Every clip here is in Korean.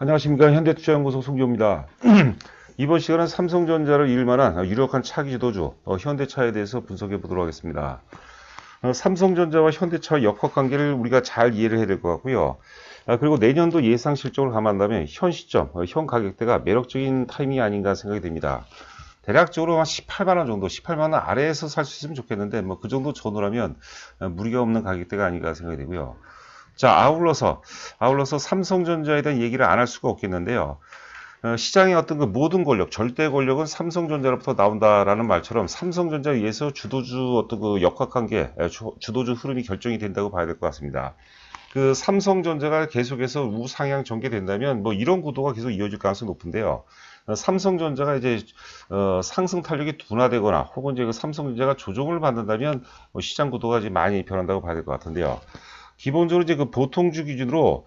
안녕하십니까. 현대투자연구소 송기호입니다. 이번 시간은 삼성전자를 이을 만한 유력한 차기 지도주 현대차에 대해서 분석해 보도록 하겠습니다. 삼성전자와 현대차의 역학관계를 우리가 잘 이해를 해야 될 것 같고요. 그리고 내년도 예상 실적을 감안한다면 현 시점, 현 가격대가 매력적인 타이밍이 아닌가 생각이 됩니다. 대략적으로 한 18만원 정도, 18만원 아래에서 살 수 있으면 좋겠는데 뭐 그 정도 전후라면 무리가 없는 가격대가 아닌가 생각이 되고요. 자, 아울러서 삼성전자에 대한 얘기를 안 할 수가 없겠는데요. 시장의 어떤 그 모든 권력, 절대 권력은 삼성전자로부터 나온다라는 말처럼 삼성전자에 의해서 주도주 어떤 그 역학관계, 주도주 흐름이 결정이 된다고 봐야 될 것 같습니다. 그 삼성전자가 계속해서 우상향 전개된다면 뭐 이런 구도가 계속 이어질 가능성이 높은데요. 삼성전자가 이제 상승 탄력이 둔화되거나 혹은 이제 그 삼성전자가 조정을 받는다면 시장 구도가 이제 많이 변한다고 봐야 될 것 같은데요. 기본적으로 이제 그 보통주 기준으로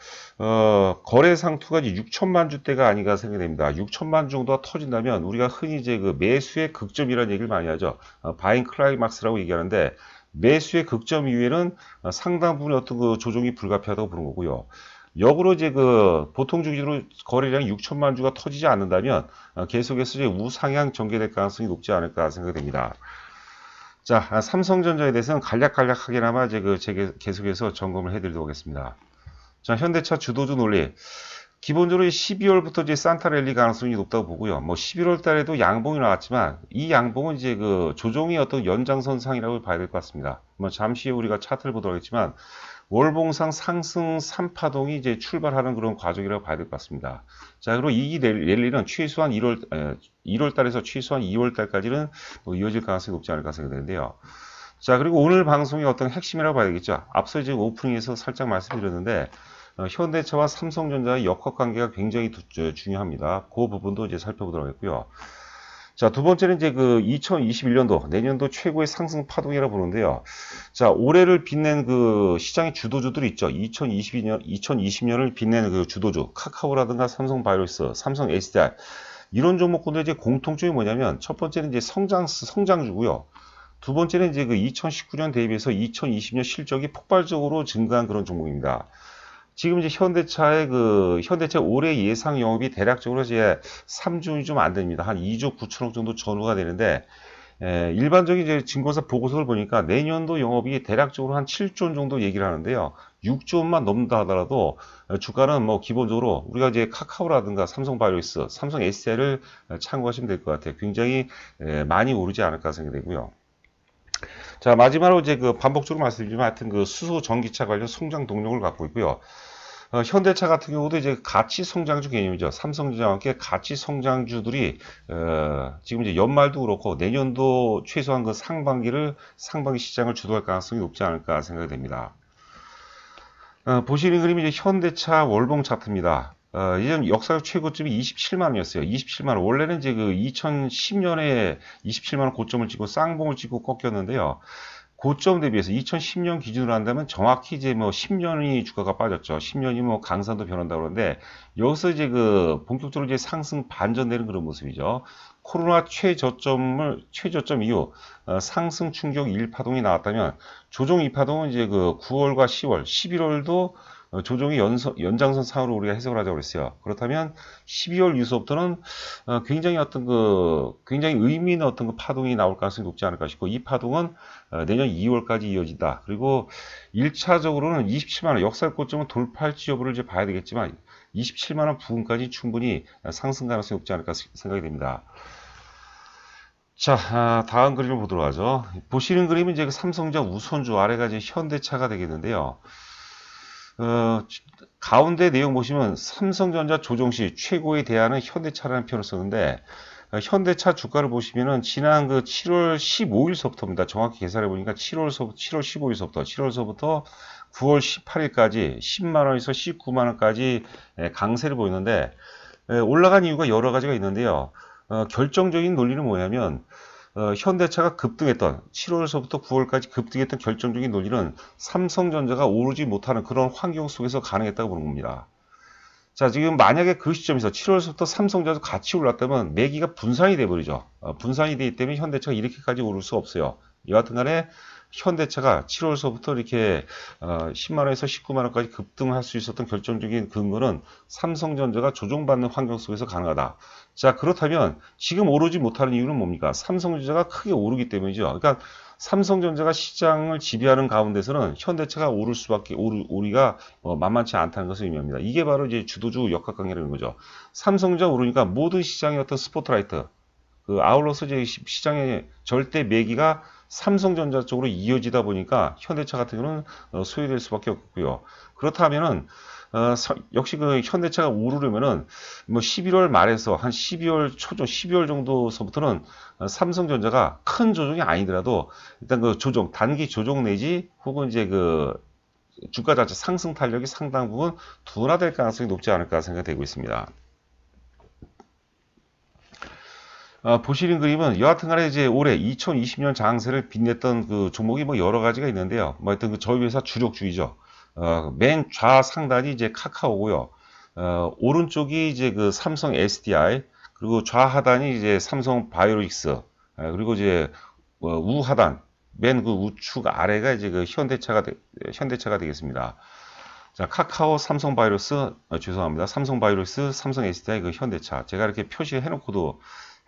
거래 상투가 이제 6천만 주대가 아닌가 생각이 됩니다. 6천만 주 정도가 터진다면 우리가 흔히 이제 그 매수의 극점이라는 얘기를 많이 하죠. 바잉 클라이막스라고 얘기하는데 매수의 극점 이후에는 상당 부분의 어떤 그 조정이 불가피하다고 보는 거고요. 역으로 이제 그 보통주 기준으로 거래량이 6천만 주가 터지지 않는다면 계속해서 이제 우상향 전개될 가능성이 높지 않을까 생각이 됩니다. 자, 삼성전자에 대해서는 간략하게나마 이제 계속해서 점검을 해드리도록 하겠습니다. 자, 현대차 주도주 논리. 기본적으로 12월부터 이제 산타랠리 가능성이 높다고 보고요. 뭐 11월 달에도 양봉이 나왔지만 이 양봉은 이제 그 조정의 어떤 연장선상이라고 봐야 될 것 같습니다. 뭐 잠시 후에 우리가 차트를 보도록 하겠지만 월봉상 상승 3파동이 이제 출발하는 그런 과정이라고 봐야 될 것 같습니다. 자, 그리고 이 랠리는 최소한 1월 달에서 최소한 2월 달까지는 이어질 가능성이 높지 않을까 생각되는데요. 자, 그리고 오늘 방송의 어떤 핵심이라고 봐야 되겠죠. 앞서 이제 오프닝에서 살짝 말씀드렸는데, 현대차와 삼성전자의 역학관계가 굉장히 중요합니다. 그 부분도 이제 살펴보도록 하겠고요. 자, 두 번째는 이제 그 2021년도, 내년도 최고의 상승 파동이라고 보는데요. 자, 올해를 빛낸 그 시장의 주도주들이 있죠. 2020년을 빛낸 그 주도주, 카카오라든가 삼성바이오로스, 삼성 SDI. 이런 종목군들 이제 공통점이 뭐냐면, 첫 번째는 이제 성장주고요. 두 번째는 이제 그 2019년 대비해서 2020년 실적이 폭발적으로 증가한 그런 종목입니다. 지금 이제 현대차 올해 예상 영업이 대략적으로 이제 3조이 좀 안 됩니다. 한 2조 9천억 정도 전후가 되는데, 일반적인 이제 증권사 보고서를 보니까 내년도 영업이 대략적으로 한 7조 정도 얘기를 하는데요. 6조만 넘는다 하더라도 주가는 뭐 기본적으로 우리가 이제 카카오라든가 삼성바이오로스, 삼성 SDI를 참고하시면 될 것 같아요. 굉장히 많이 오르지 않을까 생각되고요. 자, 마지막으로 이제 그 반복적으로 말씀드리지만 하여튼 그 수소 전기차 관련 성장 동력을 갖고 있고요. 현대차 같은 경우도 이제 가치 성장주 개념이죠. 삼성전자와 함께 가치 성장주들이 지금 이제 연말도 그렇고 내년도 최소한 그 상반기 시장을 주도할 가능성이 높지 않을까 생각이 됩니다. 보시는 그림이 이제 현대차 월봉 차트입니다. 이전 역사적 최고점이 27만원이었어요. 27만원. 원래는 이제 그 2010년에 27만원 고점을 찍고 쌍봉을 찍고 꺾였는데요. 고점 대비해서 2010년 기준으로 한다면 정확히 이제 뭐 10년이 주가가 빠졌죠. 10년이 뭐 강산도 변한다고 그러는데 여기서 이제 그 본격적으로 이제 상승 반전되는 그런 모습이죠. 코로나 최저점 이후 상승 충격 1파동이 나왔다면 조정 2파동은 이제 그 9월과 10월, 11월도 조정이 연장선 상으로 우리가 해석을 하자고 그랬어요. 그렇다면 12월 이후부터는 굉장히 의미 있는 어떤 그 파동이 나올 가능성이 높지 않을까 싶고, 이 파동은 내년 2월까지 이어진다. 그리고 1차적으로는 27만원 역사 고점을 돌파할지 여부를 이제 봐야 되겠지만 27만원 부근까지 충분히 상승 가능성이 높지 않을까 생각이 됩니다. 자, 다음 그림을 보도록 하죠. 보시는 그림은 이제 삼성전자 우선주 아래가 이제 현대차가 되겠는데요. 가운데 내용 보시면 삼성전자 조정시 최고의 대안은 현대차라는 표현을 썼는데, 현대차 주가를 보시면은 지난 그 7월 15일서부터입니다. 정확히 계산해 보니까 7월 15일서부터 9월 18일까지 10만원에서 19만원까지 강세를 보이는데, 올라간 이유가 여러 가지가 있는데요. 결정적인 논리는 뭐냐면, 현대차가 급등했던 7월서부터 9월까지 급등했던 결정적인 논리는 삼성전자가 오르지 못하는 그런 환경 속에서 가능했다고 보는 겁니다. 자, 지금 만약에 그 시점에서 7월서부터 삼성전자도 같이 올랐다면 매기가 분산이 돼버리죠. 분산이 되기 때문에 현대차가 이렇게까지 오를 수 없어요. 여하튼 간에 현대차가 7월서부터 이렇게 10만원에서 19만원까지 급등할 수 있었던 결정적인 근거는 삼성전자가 조정받는 환경 속에서 가능하다. 자, 그렇다면 지금 오르지 못하는 이유는 뭡니까? 삼성전자가 크게 오르기 때문이죠. 그러니까 삼성전자가 시장을 지배하는 가운데서는 현대차가 오를 수밖에 오리가 만만치 않다는 것을 의미합니다. 이게 바로 이제 주도주 역학관계라는 거죠. 삼성전자 오르니까 모든 시장의 어떤 스포트라이트, 그 아울러서 이제 시장의 절대 매기가 삼성전자 쪽으로 이어지다 보니까 현대차 같은 경우는 소외될 수밖에 없고요. 그렇다면은 역시 그 현대차가 오르려면은 뭐 11월 말에서 한 12월 초정, 12월 정도서부터는 삼성전자가 큰 조정이 아니더라도 일단 그 조정, 단기 조정 내지 혹은 이제 그 주가 자체 상승 탄력이 상당 부분 둔화될 가능성이 높지 않을까 생각되고 있습니다. 보시는 그림은 여하튼간에 이제 올해 2020년 장세를 빛냈던 그 종목이 뭐 여러 가지가 있는데요. 뭐 하여튼 그 저희 회사 주력주이죠. 맨 좌상단이 이제 카카오고요. 오른쪽이 이제 그 삼성 SDI, 그리고 좌하단이 이제 삼성 바이오로직스, 그리고 이제 우하단, 맨 그 우측 아래가 이제 그 현대차가 되겠습니다. 자, 카카오, 삼성 바이오로스, 죄송합니다. 삼성 바이오로스, 삼성 SDI, 그 현대차. 제가 이렇게 표시해 놓고도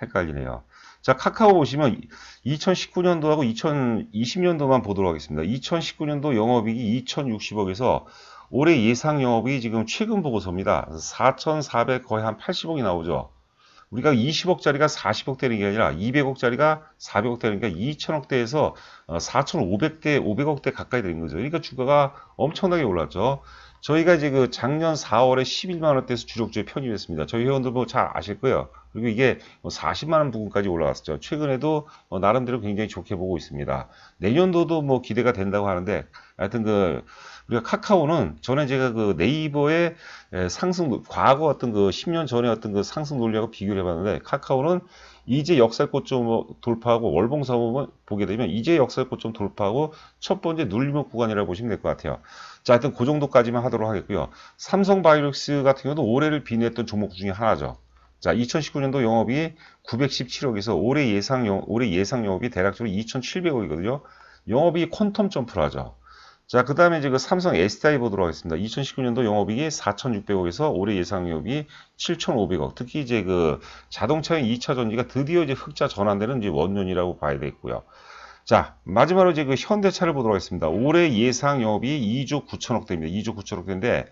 헷갈리네요. 자, 카카오 보시면 2019년도하고 2020년도만 보도록 하겠습니다. 2019년도 영업이익이 2060억에서 올해 예상 영업이익이 지금 최근 보고서입니다. 4,400 거의 한 80억이 나오죠. 우리가 20억짜리가 40억 되는 게 아니라 200억짜리가 400억 되니까 2,000억대에서 4,500대, 500억대 가까이 되는 거죠. 그러니까 주가가 엄청나게 올랐죠. 저희가 이제 그 작년 4월에 11만원대에서 주력주에 편입했습니다. 저희 회원들 뭐 잘 아실 거예요. 그리고 이게 40만원 부근까지 올라갔었죠. 최근에도 나름대로 굉장히 좋게 보고 있습니다. 내년도도 뭐 기대가 된다고 하는데, 하여튼 우리가 카카오는 전에 제가 그 네이버의 상승, 과거 어떤 그 10년 전에 어떤 그 상승 논리하고 비교를 해봤는데, 카카오는 이제 역사의 고점 돌파하고 월봉 사업을 보게 되면 이제 역사의 고점 돌파하고 첫 번째 눌림목 구간이라고 보시면 될 것 같아요. 자, 하여튼 그 정도까지만 하도록 하겠고요. 삼성 바이오로직스 같은 경우도 올해를 빛냈던 종목 중에 하나죠. 자, 2019년도 영업이 917억에서 올해 예상 영업이 대략적으로 2,700억이거든요. 영업이 퀀텀 점프를 하죠. 자, 그 다음에 이제 그 삼성 SDI 보도록 하겠습니다. 2019년도 영업이익이 4,600억에서 올해 예상 영업이 7,500억. 특히 이제 그 자동차의 2차 전지가 드디어 이제 흑자 전환되는 이제 원년이라고 봐야 되겠고요. 자, 마지막으로 이제 그 현대차를 보도록 하겠습니다. 올해 예상 영업이 2조 9천억대입니다. 2조 9천억대인데,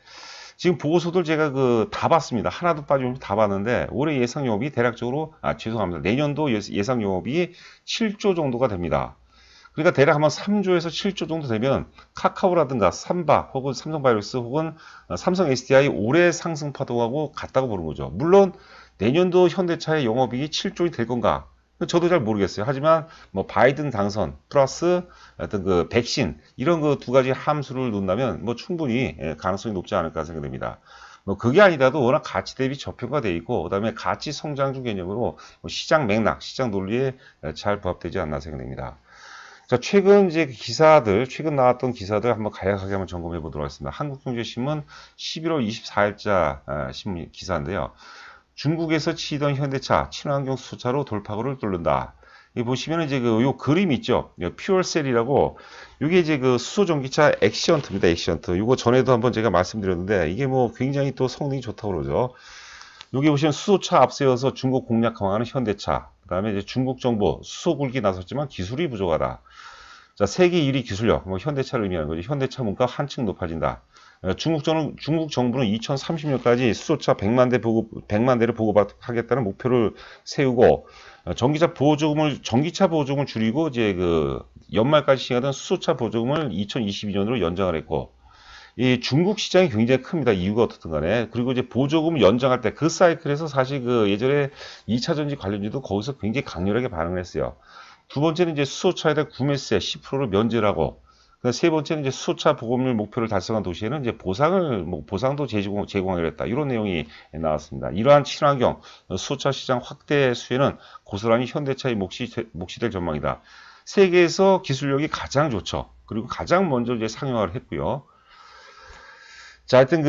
지금 보고서들 제가 다 봤습니다. 하나도 빠짐없이 다 봤는데, 올해 예상 영업이 대략적으로, 죄송합니다. 내년도 예상 영업이 7조 정도가 됩니다. 그러니까 대략 한번 3조에서 7조 정도 되면 카카오라든가 삼바 혹은 삼성바이오로직스 혹은 삼성 SDI 올해 상승 파동하고 같다고 보는 거죠. 물론 내년도 현대차의 영업이익이 7조이 될 건가? 저도 잘 모르겠어요. 하지만 뭐 바이든 당선 플러스 어떤 그 백신 이런 그 두 가지 함수를 놓는다면 뭐 충분히 가능성이 높지 않을까 생각됩니다. 뭐 그게 아니라도 워낙 가치 대비 저평가되어 있고 그다음에 가치 성장주 개념으로 시장 맥락, 시장 논리에 잘 부합되지 않나 생각됩니다. 자, 최근 최근 나왔던 기사들 한번 간략하게 한번 점검해 보도록 하겠습니다. 한국경제신문 11월 24일자 신문 기사인데요. 중국에서 치던 현대차 친환경 수소차로 돌파구를 뚫는다. 여기 보시면 이제 요 그림 있죠. 퓨얼셀이라고 이게 이제 그 수소 전기차 액시언트입니다. 액시언트. 이거 전에도 한번 제가 말씀드렸는데 이게 뭐 굉장히 또 성능이 좋다고 그러죠. 여기 보시면 수소차 앞세워서 중국 공략 강화하는 현대차. 그 다음에 이제 중국 정부 수소 굴기 나섰지만 기술이 부족하다. 자, 세계 1위 기술력, 뭐 현대차를 의미하는 거죠. 현대차 문가 한층 높아진다. 중국 정부는 2030년까지 수소차 100만 대를 보급하겠다는 목표를 세우고 전기차 보조금을 줄이고 이제 그 연말까지 시행하던 수소차 보조금을 2022년으로 연장을 했고 이 중국 시장이 굉장히 큽니다. 이유가 어떻든 간에. 그리고 이제 보조금을 연장할 때 그 사이클에서 사실 그 예전에 2차 전지 관련주도 거기서 굉장히 강렬하게 반응을 했어요. 두 번째는 이제 수소차에 대한 구매세 10%를 면제를 하고, 세 번째는 이제 수소차 보급률 목표를 달성한 도시에는 이제 보상도 제공하기로 했다. 이런 내용이 나왔습니다. 이러한 친환경 수소차 시장 확대 수혜는 고스란히 현대차의 몫이 될 전망이다. 세계에서 기술력이 가장 좋죠. 그리고 가장 먼저 이제 상용화를 했고요. 자, 하여튼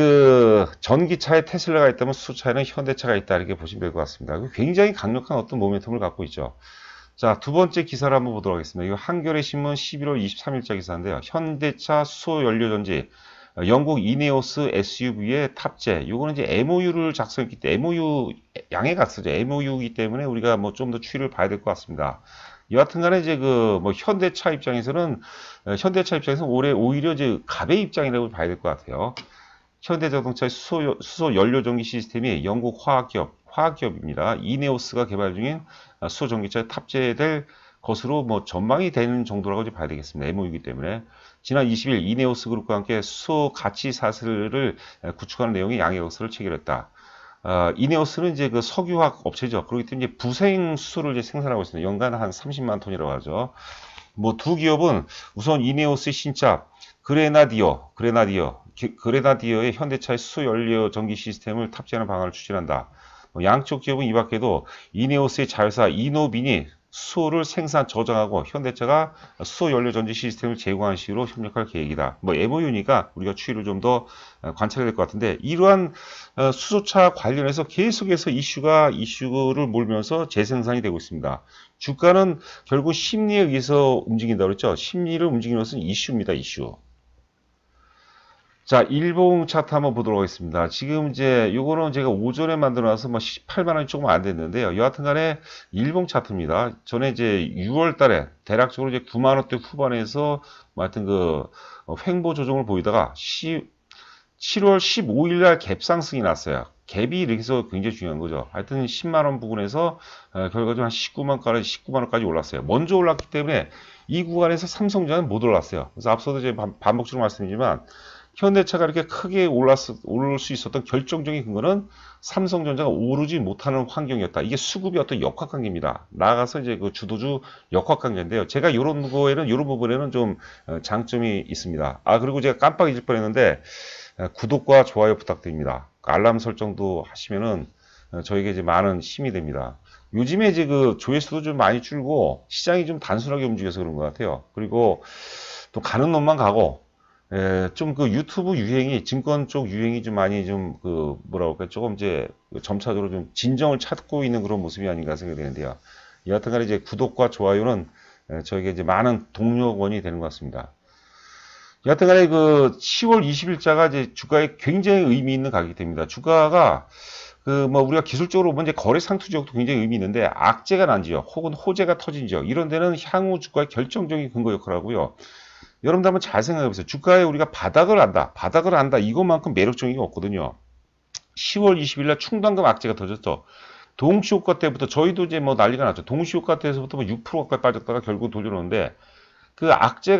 전기차에 테슬라가 있다면 수소차에는 현대차가 있다. 이렇게 보시면 될 것 같습니다. 굉장히 강력한 어떤 모멘텀을 갖고 있죠. 자, 두 번째 기사를 한번 보도록 하겠습니다. 이거 한겨레 신문 11월 23일자 기사인데요. 현대차 수소 연료 전지 영국 이네오스 SUV의 탑재. 요거는 이제 MOU를 작성했기 때문에 MOU 양해 갔었죠. MOU이기 때문에 우리가 뭐 좀 더 추이를 봐야 될 것 같습니다. 여하튼간에 이제 그 뭐 현대차 입장에서는 올해 오히려 이제 갑의 입장이라고 봐야 될 것 같아요. 현대자동차의 수소 연료 전기 시스템이 영국 화학기업입니다. 이네오스가 개발 중인 수소 전기차에 탑재될 것으로 뭐 전망이 되는 정도라고 이제 봐야 되겠습니다. MOU이기 때문에. 지난 20일 이네오스 그룹과 함께 수소 가치 사슬을 구축하는 내용의 양해 역서를 체결했다. 이네오스는 이제 그 석유화학 업체죠. 그렇기 때문에 이제 부생 수소를 이제 생산하고 있습니다. 연간 한 30만 톤이라고 하죠. 뭐 두 기업은 우선 이네오스의 신차 그레나디어의 현대차의 수소 연료 전기 시스템을 탑재하는 방안을 추진한다. 양쪽 기업은 이 밖에도 이네오스의 자회사 이노빈이 수소를 생산 저장하고 현대차가 수소 연료 전지 시스템을 제공하는 식으로 협력할 계획이다. 뭐 MOU니까 우리가 추이를 좀 더 관찰해야 될 것 같은데, 이러한 수소차 관련해서 계속해서 이슈를 몰면서 재생산이 되고 있습니다. 주가는 결국 심리에 의해서 움직인다고 그랬죠. 심리를 움직이는 것은 이슈입니다. 이슈. 자, 일봉 차트 한번 보도록 하겠습니다. 지금 이제 요거는 제가 오전에 만들어놔서 뭐 18만원이 조금 안 됐는데요. 여하튼 간에 일봉 차트입니다. 전에 이제 6월 달에 대략적으로 이제 9만원대 후반에서 뭐 하여튼 그 횡보 조정을 보이다가 7월 15일 날 갭 상승이 났어요. 갭이 이렇게 해서 굉장히 중요한 거죠. 하여튼 10만원 부근에서 결과적으로 한 19만원까지 올랐어요. 먼저 올랐기 때문에 이 구간에서 삼성전자는 못 올랐어요. 그래서 앞서도 이제 반복적으로 말씀드리지만 현대차가 이렇게 크게 오를 수 있었던 결정적인 근거는 삼성전자가 오르지 못하는 환경이었다. 이게 수급이 어떤 역학관계입니다. 나아가서 이제 그 주도주 역학관계인데요. 제가 이런 부분에는 좀 장점이 있습니다. 그리고 제가 깜빡 잊을 뻔했는데 구독과 좋아요 부탁드립니다. 알람 설정도 하시면은 저에게 이제 많은 힘이 됩니다. 요즘에 이제 그 조회수도 좀 많이 줄고 시장이 좀 단순하게 움직여서 그런 것 같아요. 그리고 또 가는 놈만 가고, 좀 그 유튜브 유행이, 증권 쪽 유행이 좀 많이 좀 뭐라고 할까요? 조금 이제 점차적으로 좀 진정을 찾고 있는 그런 모습이 아닌가 생각이 되는데요. 여하튼 간에 이제 구독과 좋아요는 저에게 이제 많은 동력원이 되는 것 같습니다. 여하튼 간에 그 10월 20일자가 이제 주가에 굉장히 의미 있는 가격이 됩니다. 주가가 뭐 우리가 기술적으로 보면 이제 거래 상투 지역도 굉장히 의미 있는데, 악재가 난 지역 혹은 호재가 터진 지역, 이런 데는 향후 주가의 결정적인 근거 역할을 하고요. 여러분들 한번 잘 생각해 보세요. 주가에 우리가 바닥을 안다. 이것만큼 매력적인 게 없거든요. 10월 20일 날 충당금 악재가 터졌죠. 동시효과 때부터 저희도 이제 뭐 난리가 났죠. 동시효과 때에서부터 뭐 6% 가까이 빠졌다가 결국 돌려놓는데, 그 악재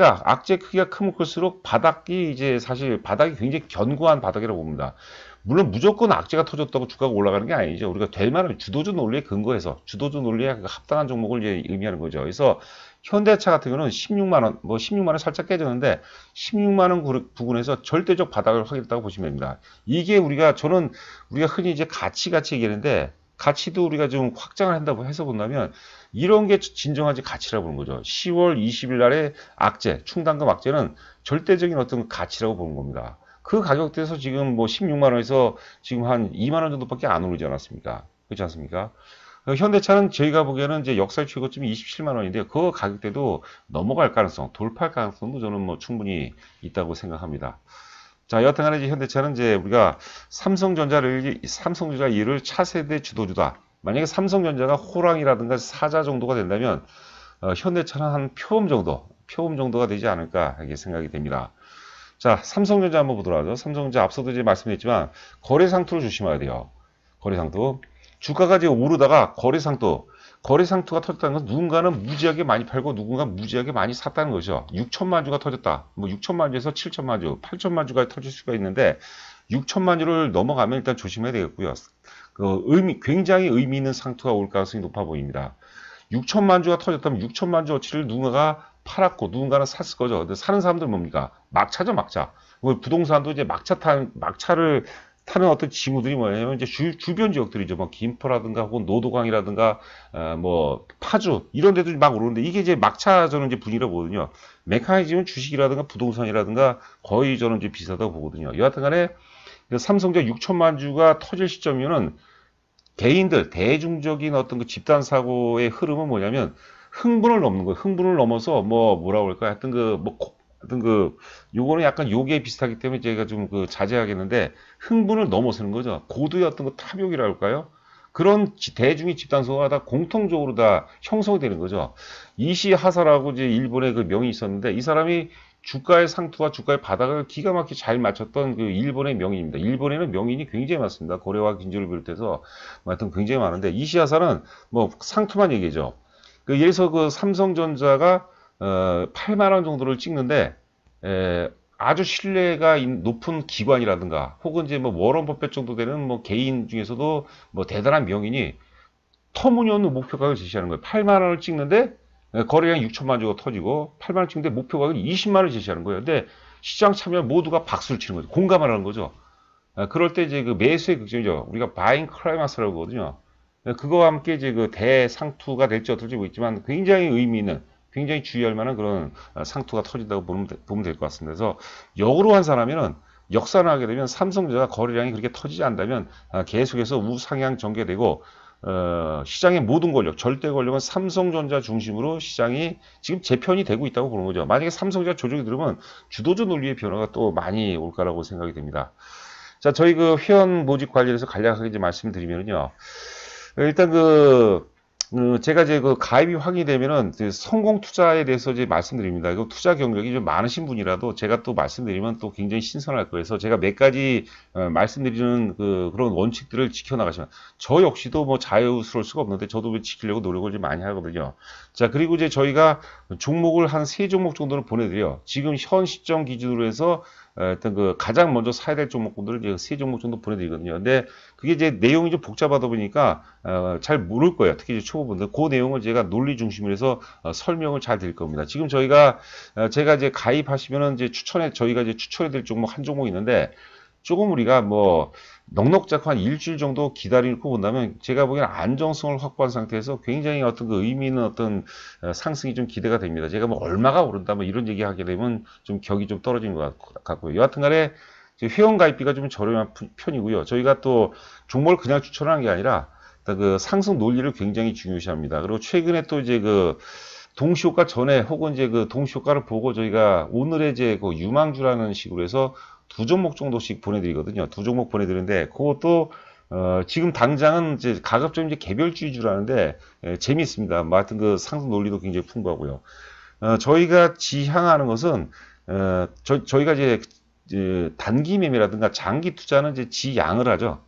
크기가 크면 클수록 바닥이 굉장히 견고한 바닥이라고 봅니다. 물론 무조건 악재가 터졌다고 주가가 올라가는 게 아니죠. 우리가 될 만한 주도주 논리에 근거해서, 주도주 논리에 합당한 종목을 이제 의미하는 거죠. 그래서 현대차 같은 경우는 16만원 살짝 깨졌는데 16만원 부근에서 절대적 바닥을 확인했다고 보시면 됩니다. 이게 우리가 흔히 이제 가치 얘기하는데, 가치도 우리가 좀 확장을 한다고 해서 본다면 이런 게 진정한 가치라고 보는 거죠. 10월 20일 날의 악재, 충당금 악재는 절대적인 어떤 가치라고 보는 겁니다. 그 가격대에서 지금 뭐 16만원에서 지금 한 2만원 정도밖에 안 오르지 않았습니까? 그렇지 않습니까? 현대차는 저희가 보기에는 이제 역사 최고점이 27만원인데, 그 가격대도 넘어갈 가능성, 돌파할 가능성도 저는 뭐 충분히 있다고 생각합니다. 자, 여하튼 간에 이제 현대차는 이제 우리가 삼성전자 이를 차세대 주도주다. 만약에 삼성전자가 호랑이라든가 사자 정도가 된다면, 현대차는 한 표음 정도가 되지 않을까 하게 생각이 됩니다. 자, 삼성전자 한번 보도록 하죠. 삼성전자 앞서도 이제 말씀드렸지만, 거래 상투를 조심해야 돼요. 거래 상투. 주가가 이제 오르다가 거래 상투가 터졌다는 건 누군가는 무지하게 많이 팔고 누군가는 무지하게 많이 샀다는 거죠. 6천만 주가 터졌다. 뭐 6천만 주에서 7천만 주, 8천만 주가 터질 수가 있는데, 6천만 주를 넘어가면 일단 조심해야 되겠고요. 굉장히 의미 있는 상투가 올 가능성이 높아 보입니다. 6천만 주가 터졌다면 6천만 주 어치를 누군가가 팔았고 누군가는 샀을 거죠. 근데 사는 사람들 뭡니까? 막차죠, 막차. 부동산도 이제 막차를 타는 어떤 징후들이 뭐냐면 이제 주변 지역들이죠. 뭐 김포라든가 혹은 노도강이라든가 뭐 파주 이런 데도 막 오르는데, 이게 이제 막차 저는 이제 분위기라고 보거든요. 메커니즘은 주식이라든가 부동산이라든가 거의 저는 이제 비슷하다고 보거든요. 여하튼간에 삼성전자 6천만 주가 터질 시점이면은 개인들 대중적인 어떤 그 집단 사고의 흐름은 뭐냐면, 흥분을 넘는 거예요. 흥분을 넘어서 뭐라고 할까? 하여튼 요거는 약간 요게 비슷하기 때문에 제가 좀 자제하겠는데, 흥분을 넘어서는 거죠. 고도의 어떤 탐욕이라고 할까요? 그런 대중의 집단소가 다 공통적으로 다 형성이 되는 거죠. 이시하사라고 이제 일본의 그 명이 있었는데, 이 사람이 주가의 상투와 주가의 바닥을 기가 막히게 잘 맞췄던 그 일본의 명인입니다. 일본에는 명인이 굉장히 많습니다. 고레와 긴조를 비롯해서 하여튼 굉장히 많은데, 이시하사는 뭐 상투만 얘기죠. 예를 들어서 그 삼성전자가 8만 원 정도를 찍는데, 아주 신뢰가 높은 기관이라든가 혹은 이제 뭐 워런 버핏 정도 되는 뭐 개인 중에서도 뭐 대단한 명인이 터무니없는 목표가격을 제시하는 거예요. 8만 원을 찍는데 거래량 6천만 주가 터지고 8만 원 찍는데 목표가격을 20만 원을 제시하는 거예요. 근데 시장 참여 모두가 박수를 치는 거죠. 공감하는 거죠. 그럴 때 이제 그 매수의 극점이죠. 우리가 바잉 클라이마스라고 하거든요. 그거와 함께 이제 그 대상투가 될지 어떨지 모르겠지만 굉장히 의미 있는, 굉장히 주의할 만한 그런 상투가 터진다고 보면 될 것 같습니다. 그래서 역으로 한 사람이면 역산을 하게 되면 삼성전자 거래량이 그렇게 터지지 않다면 계속해서 우상향 전개되고 시장의 모든 권력, 절대 권력은 삼성전자 중심으로 시장이 지금 재편이 되고 있다고 보는 거죠. 만약에 삼성전자 조정이 들으면 주도주 논리의 변화가 또 많이 올 거라고 생각이 됩니다. 자, 저희 그 회원 모집 관련해서 간략하게 이제 말씀드리면요. 일단 제가 이제 가입이 확인되면은 성공 투자에 대해서 이제 말씀드립니다. 이거 투자 경력이 좀 많으신 분이라도 제가 또 말씀드리면 또 굉장히 신선할 거예요. 그래서 제가 몇 가지 말씀드리는 그런 원칙들을 지켜나가시면, 저 역시도 뭐 자유스러울 수가 없는데 저도 지키려고 노력을 좀 많이 하거든요. 자, 그리고 이제 저희가 종목을 한 3종목 정도를 보내드려요. 지금 현 시점 기준으로 해서 일단 가장 먼저 사야 될 종목들을 이제 3종목 정도 보내드리거든요. 근데 그게 이제 내용이 좀 복잡하다 보니까 잘 모를 거예요. 특히 이제 초보분들. 그 내용을 제가 논리 중심으로 해서 설명을 잘 드릴 겁니다. 지금 제가 이제 가입하시면은 이제 저희가 이제 추천해 드릴 종목 한 종목 있는데, 조금 우리가 뭐 넉넉잡고 한 일주일 정도 기다리고 본다면 제가 보기에는 안정성을 확보한 상태에서 굉장히 어떤 의미 있는 어떤 상승이 좀 기대가 됩니다. 제가 뭐 얼마가 오른다 뭐 이런 얘기 하게 되면 좀 격이 좀 떨어진 것 같고요. 여하튼 간에 회원 가입비가 좀 저렴한 편이고요. 저희가 또 종목을 그냥 추천하는 게 아니라 상승 논리를 굉장히 중요시합니다. 그리고 최근에 또 이제 동시효과 전에 혹은 이제 동시효과를 보고 저희가 오늘의 이제 유망주라는 식으로 해서 2종목 정도씩 보내드리거든요. 2종목 보내드리는데, 그것도 지금 당장은 이제 가급적 이제 개별주의주라는데 재미있습니다. 뭐 하여튼 상승 논리도 굉장히 풍부하고요. 저희가 지향하는 것은 저희가 이제 단기 매매라든가 장기 투자는 이제 지양을 하죠.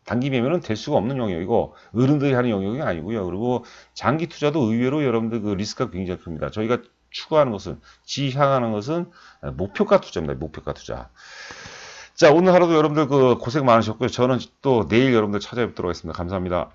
단기 매매는 될 수가 없는 영역이고 어른들이 하는 영역이 아니고요. 그리고 장기 투자도 의외로 여러분들 리스크가 굉장히 큽니다. 저희가 추구하는 것은, 지향하는 것은 목표가 투자입니다. 목표가 투자. 자, 오늘 하루도 여러분들 고생 많으셨고요. 저는 또 내일 여러분들 찾아뵙도록 하겠습니다. 감사합니다.